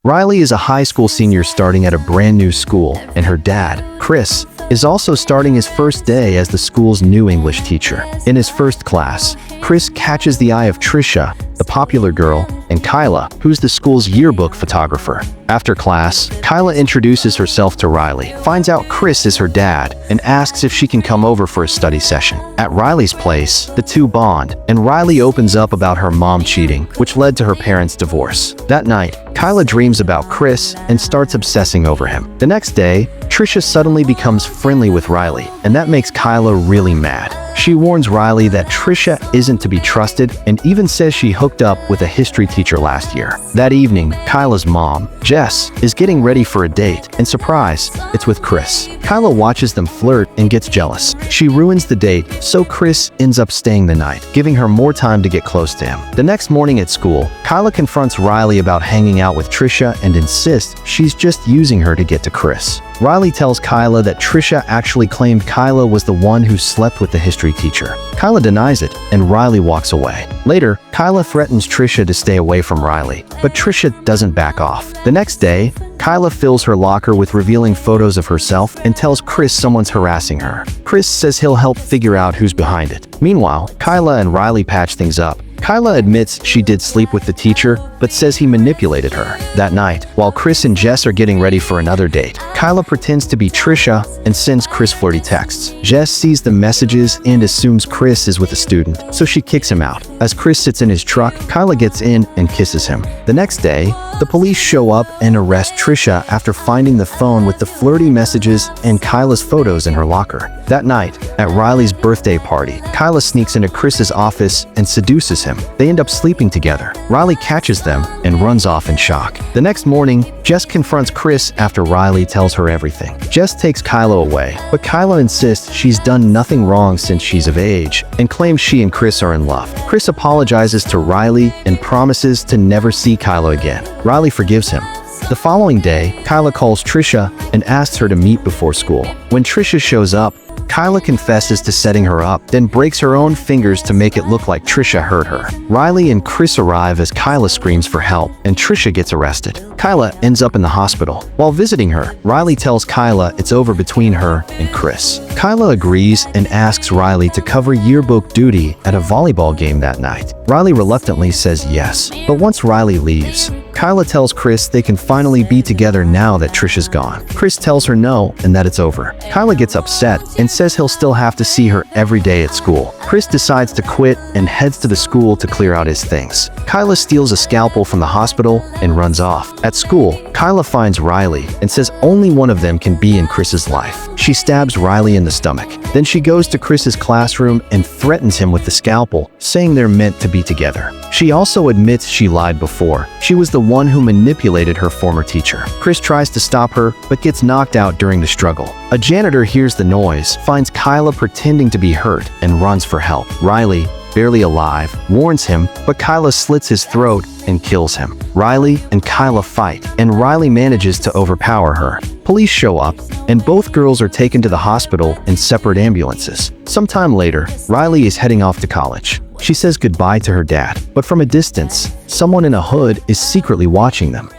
Riley is a high school senior starting at a brand new school, and her dad, Chris, is also starting his first day as the school's new English teacher. In his first class, Chris catches the eye of Trisha, the popular girl, and Kyla, who's the school's yearbook photographer. After class, Kyla introduces herself to Riley, finds out Chris is her dad, and asks if she can come over for a study session. At Riley's place, the two bond, and Riley opens up about her mom cheating, which led to her parents' divorce. That night, Kyla dreams about Chris and starts obsessing over him. The next day, Trisha suddenly becomes friendly with Riley, and that makes Kyla really mad. She warns Riley that Trisha isn't to be trusted and even says she hooked up with a history teacher last year. That evening, Kyla's mom, Jess, is getting ready for a date, and surprise, it's with Chris. Kyla watches them flirt and gets jealous. She ruins the date, so Chris ends up staying the night, giving her more time to get close to him. The next morning at school, Kyla confronts Riley about hanging out with Trisha and insists she's just using her to get to Chris. Riley tells Kyla that Trisha actually claimed Kyla was the one who slept with the history teacher. Kyla denies it, and Riley walks away. Later, Kyla threatens Trisha to stay away from Riley, but Trisha doesn't back off. The next day, Kyla fills her locker with revealing photos of herself and tells Chris someone's harassing her. Chris says he'll help figure out who's behind it. Meanwhile, Kyla and Riley patch things up. Kyla admits she did sleep with the teacher, but says he manipulated her. That night, while Chris and Jess are getting ready for another date, Kyla pretends to be Trisha and sends Chris flirty texts. Jess sees the messages and assumes Chris is with a student, so she kicks him out. As Chris sits in his truck, Kyla gets in and kisses him. The next day, the police show up and arrest Trisha after finding the phone with the flirty messages and Kyla's photos in her locker. That night, at Riley's birthday party, Kyla sneaks into Chris's office and seduces him. They end up sleeping together. Riley catches them and runs off in shock. The next morning, Jess confronts Chris after Riley tells her everything. Jess takes Kyla away, but Kyla insists she's done nothing wrong since she's of age and claims she and Chris are in love. Chris apologizes to Riley and promises to never see Kyla again. Riley forgives him. The following day, Kyla calls Trisha and asks her to meet before school. When Trisha shows up, Kyla confesses to setting her up, then breaks her own fingers to make it look like Trisha hurt her. Riley and Chris arrive as Kyla screams for help, and Trisha gets arrested. Kyla ends up in the hospital. While visiting her, Riley tells Kyla it's over between her and Chris. Kyla agrees and asks Riley to cover yearbook duty at a volleyball game that night. Riley reluctantly says yes, but once Riley leaves, Kyla tells Chris they can finally be together now that Trisha's gone. Chris tells her no and that it's over. Kyla gets upset and says he'll still have to see her every day at school. Chris decides to quit and heads to the school to clear out his things. Kyla steals a scalpel from the hospital and runs off. At school, Kyla finds Riley and says only one of them can be in Chris's life. She stabs Riley in the stomach. Then she goes to Chris's classroom and threatens him with the scalpel, saying they're meant to be together. She also admits she lied before. She was the one who manipulated her former teacher. Chris tries to stop her, but gets knocked out during the struggle. A janitor hears the noise, finds Kyla pretending to be hurt, and runs for help. Riley, barely alive, warns him, but Kyla slits his throat and kills him. Riley and Kyla fight, and Riley manages to overpower her. Police show up, and both girls are taken to the hospital in separate ambulances. Sometime later, Riley is heading off to college. She says goodbye to her dad, but from a distance, someone in a hood is secretly watching them.